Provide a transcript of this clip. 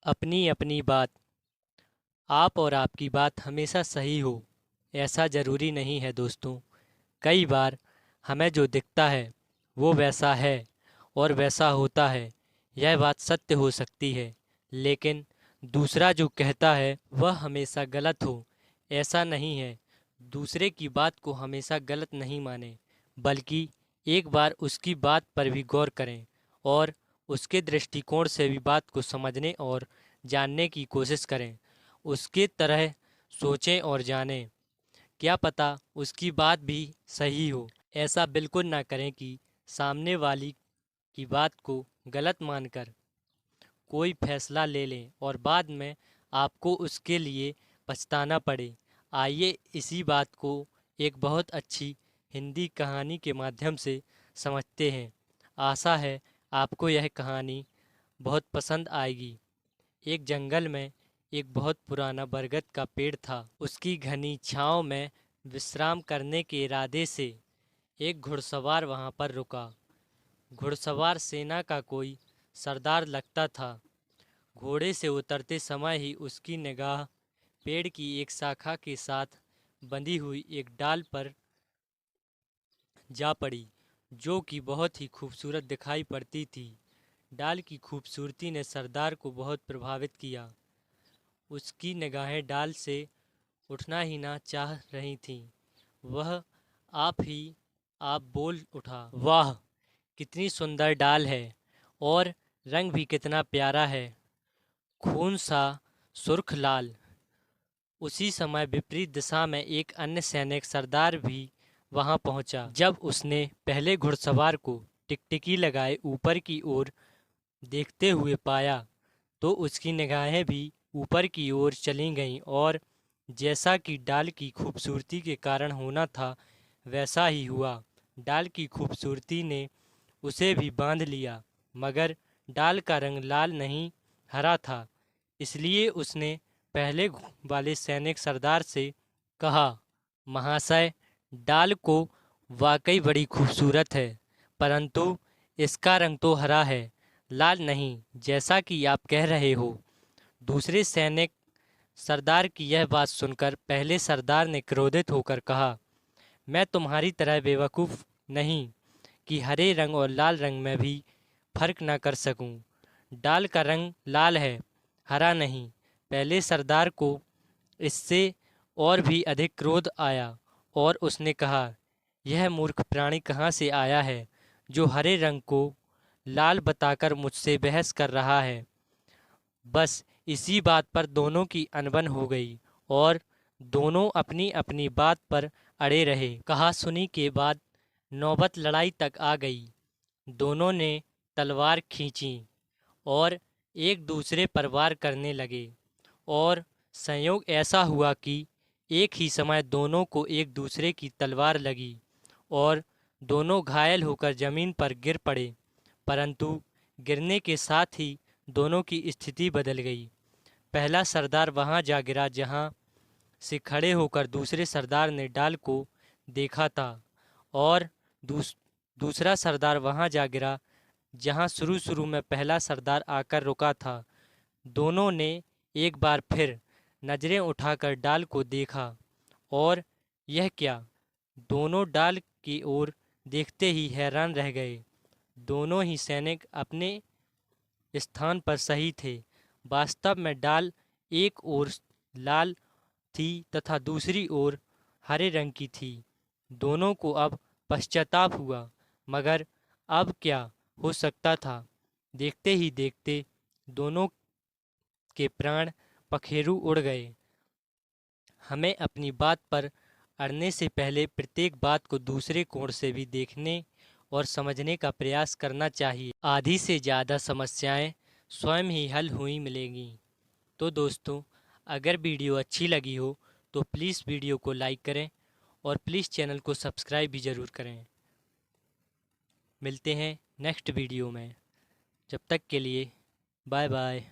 अपनी अपनी बात। आप और आपकी बात हमेशा सही हो ऐसा ज़रूरी नहीं है दोस्तों। कई बार हमें जो दिखता है वो वैसा है और वैसा होता है। यह बात सत्य हो सकती है, लेकिन दूसरा जो कहता है वह हमेशा गलत हो ऐसा नहीं है। दूसरे की बात को हमेशा गलत नहीं माने, बल्कि एक बार उसकी बात पर भी गौर करें और उसके दृष्टिकोण से भी बात को समझने और जानने की कोशिश करें। उसके तरह सोचें और जानें। क्या पता उसकी बात भी सही हो। ऐसा बिल्कुल ना करें कि सामने वाली की बात को गलत मानकर कोई फैसला ले लें और बाद में आपको उसके लिए पछताना पड़े। आइए इसी बात को एक बहुत अच्छी हिंदी कहानी के माध्यम से समझते हैं। आशा है आपको यह कहानी बहुत पसंद आएगी। एक जंगल में एक बहुत पुराना बरगद का पेड़ था। उसकी घनी छांव में विश्राम करने के इरादे से एक घुड़सवार वहां पर रुका। घुड़सवार सेना का कोई सरदार लगता था। घोड़े से उतरते समय ही उसकी निगाह पेड़ की एक शाखा के साथ बंधी हुई एक डाल पर जा पड़ी, जो कि बहुत ही खूबसूरत दिखाई पड़ती थी। डाल की खूबसूरती ने सरदार को बहुत प्रभावित किया। उसकी निगाहें डाल से उठना ही ना चाह रही थीं। वह आप बोल उठा, वाह, कितनी सुंदर डाल है और रंग भी कितना प्यारा है, खून सा सुर्ख लाल। उसी समय विपरीत दिशा में एक अन्य सैनिक सरदार भी वहां पहुंचा। जब उसने पहले घुड़सवार को टिकटिकी लगाए ऊपर की ओर देखते हुए पाया, तो उसकी निगाहें भी ऊपर की ओर चली गईं और जैसा कि डाल की खूबसूरती के कारण होना था वैसा ही हुआ। डाल की खूबसूरती ने उसे भी बांध लिया, मगर डाल का रंग लाल नहीं हरा था। इसलिए उसने पहले वाले सैनिक सरदार से कहा, महाशय, डाल को वाकई बड़ी खूबसूरत है, परंतु इसका रंग तो हरा है, लाल नहीं, जैसा कि आप कह रहे हो। दूसरे सैनिक सरदार की यह बात सुनकर पहले सरदार ने क्रोधित होकर कहा, मैं तुम्हारी तरह बेवकूफ़ नहीं कि हरे रंग और लाल रंग में भी फर्क न कर सकूं। डाल का रंग लाल है, हरा नहीं। पहले सरदार को इससे और भी अधिक क्रोध आया और उसने कहा, यह मूर्ख प्राणी कहाँ से आया है जो हरे रंग को लाल बताकर मुझसे बहस कर रहा है। बस इसी बात पर दोनों की अनबन हो गई और दोनों अपनी अपनी बात पर अड़े रहे। कहा सुनी के बाद नौबत लड़ाई तक आ गई। दोनों ने तलवार खींची और एक दूसरे पर वार करने लगे और संयोग ऐसा हुआ कि एक ही समय दोनों को एक दूसरे की तलवार लगी और दोनों घायल होकर जमीन पर गिर पड़े। परंतु गिरने के साथ ही दोनों की स्थिति बदल गई। पहला सरदार वहां जा गिरा जहां से खड़े होकर दूसरे सरदार ने डाल को देखा था और दूसरा सरदार वहां जा गिरा जहां शुरू शुरू में पहला सरदार आकर रुका था। दोनों ने एक बार फिर नजरें उठाकर डाल को देखा और यह क्या, दोनों डाल की ओर देखते ही हैरान रह गए। दोनों ही सैनिक अपने स्थान पर सही थे। वास्तव में डाल एक ओर लाल थी तथा दूसरी ओर हरे रंग की थी। दोनों को अब पश्चाताप हुआ, मगर अब क्या हो सकता था। देखते ही देखते दोनों के प्राण पखेरु उड़ गए। हमें अपनी बात पर अड़ने से पहले प्रत्येक बात को दूसरे कोण से भी देखने और समझने का प्रयास करना चाहिए। आधी से ज़्यादा समस्याएं स्वयं ही हल हुई मिलेंगी। तो दोस्तों, अगर वीडियो अच्छी लगी हो तो प्लीज़ वीडियो को लाइक करें और प्लीज़ चैनल को सब्सक्राइब भी ज़रूर करें। मिलते हैं नेक्स्ट वीडियो में। जब तक के लिए बाय बाय।